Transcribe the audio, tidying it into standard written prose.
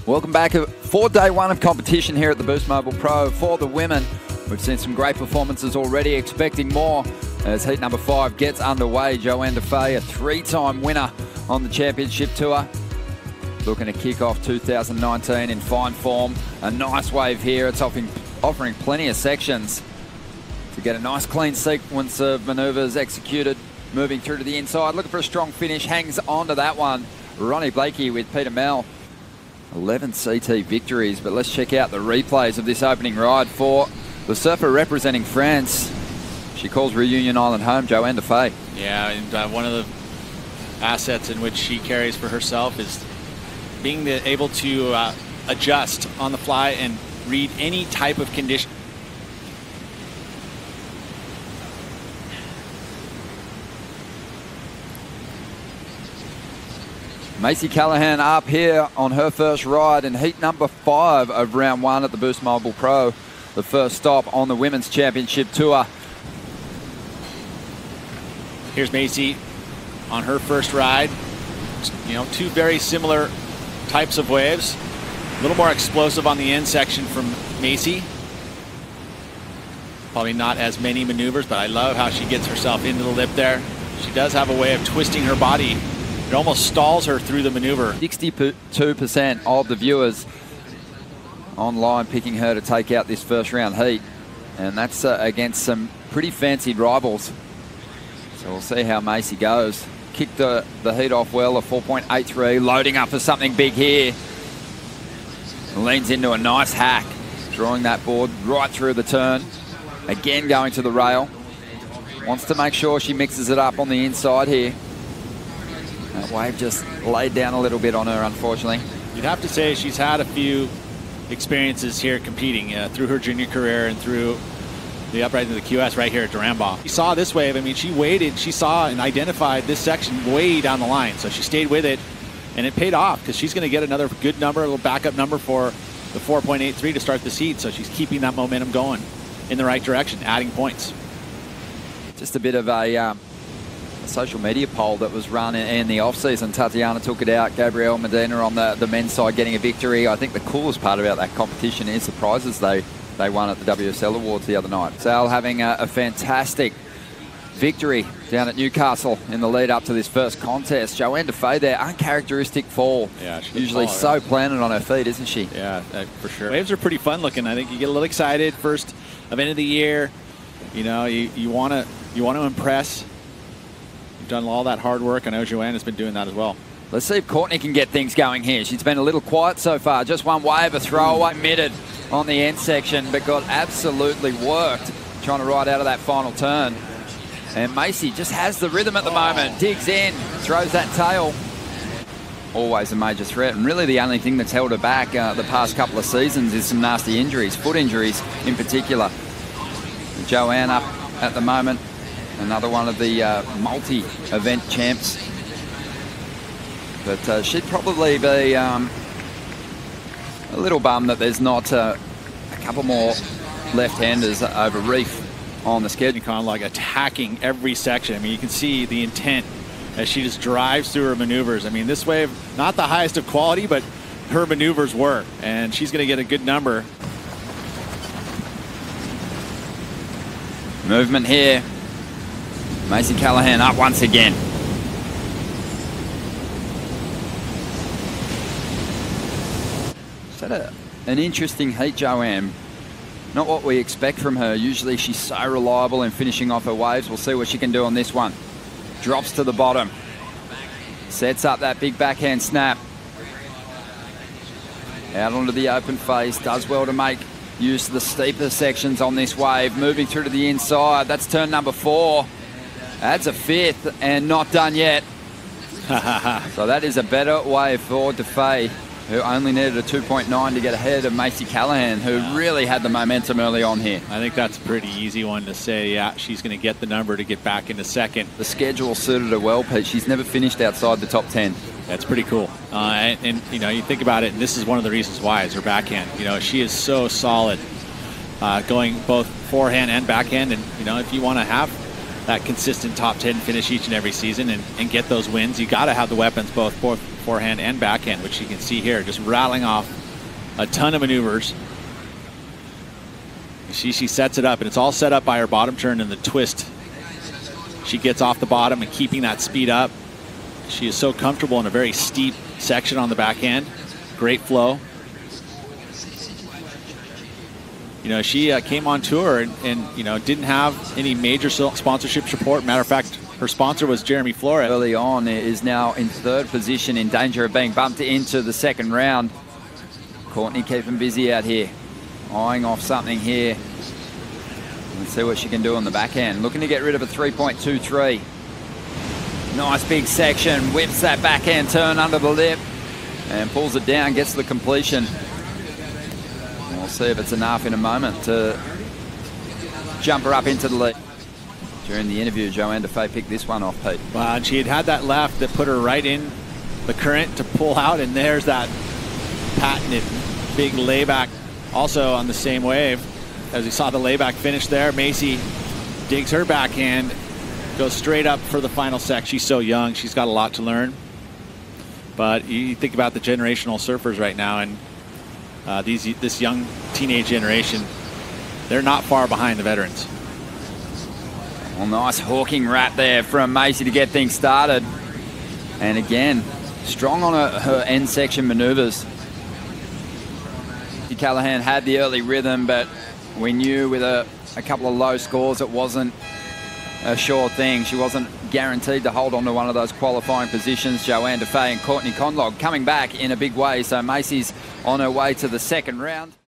Welcome back for day one of competition here at the Boost Mobile Pro. For the women, we've seen some great performances already, expecting more as heat number 5 gets underway. Johanne, Defay, a 3-time winner on the championship tour, looking to kick off 2019 in fine form. A nice wave here. It's offering plenty of sections to get a nice clean sequence of manoeuvres executed, moving through to the inside, looking for a strong finish, hangs on to that one. Ronnie Blakey with Peter Mel. 11 CT victories, but let's check out the replays of this opening ride for the surfer representing France. She calls Reunion Island home, Johanne Defay. Yeah, and one of the assets in which she carries for herself is being able to adjust on the fly and read any type of condition. Macy Callaghan up here on her first ride in heat number 5 of round 1 at the Boost Mobile Pro, the first stop on the Women's Championship Tour. Here's Macy on her first ride. You know, two very similar types of waves. A little more explosive on the end section from Macy. Probably not as many maneuvers, but I love how she gets herself into the lip there. She does have a way of twisting her body. It almost stalls her through the maneuver. 62% of the viewers online picking her to take out this first round heat. And that's against some pretty fancied rivals. So we'll see how Macy goes. Kicked the heat off well, a 4.83, loading up for something big here. Leans into a nice hack, drawing that board right through the turn. Again going to the rail. Wants to make sure she mixes it up on the inside here. That wave just laid down a little bit on her, unfortunately. You'd have to say she's had a few experiences here competing through her junior career and through the upright into the QS right here at Duranbach. She saw this wave. I mean, she waited. She saw and identified this section way down the line. So she stayed with it, and it paid off because she's going to get another good number, a little backup number for the 4.83 to start the heat. So she's keeping that momentum going in the right direction, adding points. Just a bit of a social media poll that was run in the off-season. Tatiana took it out. Gabrielle Medina on the men's side getting a victory. I think the coolest part about that competition is the prizes they won at the WSL Awards the other night. Sal having a fantastic victory down at Newcastle in the lead up to this first contest. Johanne Defay there, uncharacteristic fall. Yeah, usually so planted on her feet, isn't she? Yeah, for sure. Waves are pretty fun looking. I think you get a little excited. First event of the year. You know, you want to impress. You've done all that hard work. I know Johanne has been doing that as well. Let's see if Courtney can get things going here. She's been a little quiet so far. Just one wave, a throwaway mitted on the end section, but got absolutely worked trying to ride out of that final turn. And Macy just has the rhythm at the moment. Digs in, throws that tail. Always a major threat, and really the only thing that's held her back the past couple of seasons is some nasty injuries, foot injuries in particular. Johanne up at the moment, another one of the multi-event champs. But she'd probably be a little bummed that there's not a couple more left-handers over reef on the schedule. Conlogue attacking every section. I mean, you can see the intent as she just drives through her maneuvers. I mean, this wave, not the highest of quality, but her maneuvers were, and she's going to get a good number. Movement here. Macy Callaghan up once again. She's had an interesting heat, Johanne. Not what we expect from her. Usually she's so reliable in finishing off her waves. We'll see what she can do on this one. Drops to the bottom. Sets up that big backhand snap. Out onto the open face. Does well to make use of the steeper sections on this wave. Moving through to the inside. That's turn number 4. That's a 5th and not done yet. So that is a better wave for Defay, who only needed a 2.9 to get ahead of Macy Callaghan, who really had the momentum early on here. I think that's a pretty easy one to say, yeah, she's going to get the number to get back into second. The schedule suited her well, Pete. She's never finished outside the top 10. That's pretty cool. And you know, you think about it, and this is one of the reasons why, is her backhand. You know, she is so solid going both forehand and backhand. And, you know, if you want to have that consistent top 10 finish each and every season and get those wins, you got to have the weapons both forehand and backhand, which you can see here, just rattling off a ton of maneuvers. She sets it up, and it's all set up by her bottom turn and the twist. She gets off the bottom and keeping that speed up. She is so comfortable in a very steep section on the backhand. Great flow. You know, she came on tour and you know, didn't have any major sponsorship support. Matter of fact, her sponsor was Jeremy Flores. Early on, is now in third position, in danger of being bumped into the second round. Courtney keeping busy out here, eyeing off something here. Let's see what she can do on the backhand. Looking to get rid of a 3.23. Nice big section, whips that backhand turn under the lip and pulls it down, gets the completion. We'll see if it's enough in a moment to jump her up into the lead. During the interview, Johanne Defay picked this one off, Pete. Wow, and she had that left that put her right in the current to pull out, and there's that patented big layback. Also on the same wave, as we saw the layback finish there, Macy digs her backhand, goes straight up for the final sec. She's so young, she's got a lot to learn. But you think about the generational surfers right now, and this young teenage generation, they're not far behind the veterans. Well, nice hawking wrap there from Macy to get things started. And again, strong on her end section maneuvers. Callaghan had the early rhythm, but we knew with a couple of low scores it wasn't a sure thing. She wasn't guaranteed to hold on to one of those qualifying positions. Johanne Defay and Courtney Conlogue coming back in a big way. So Macy's on her way to the second round.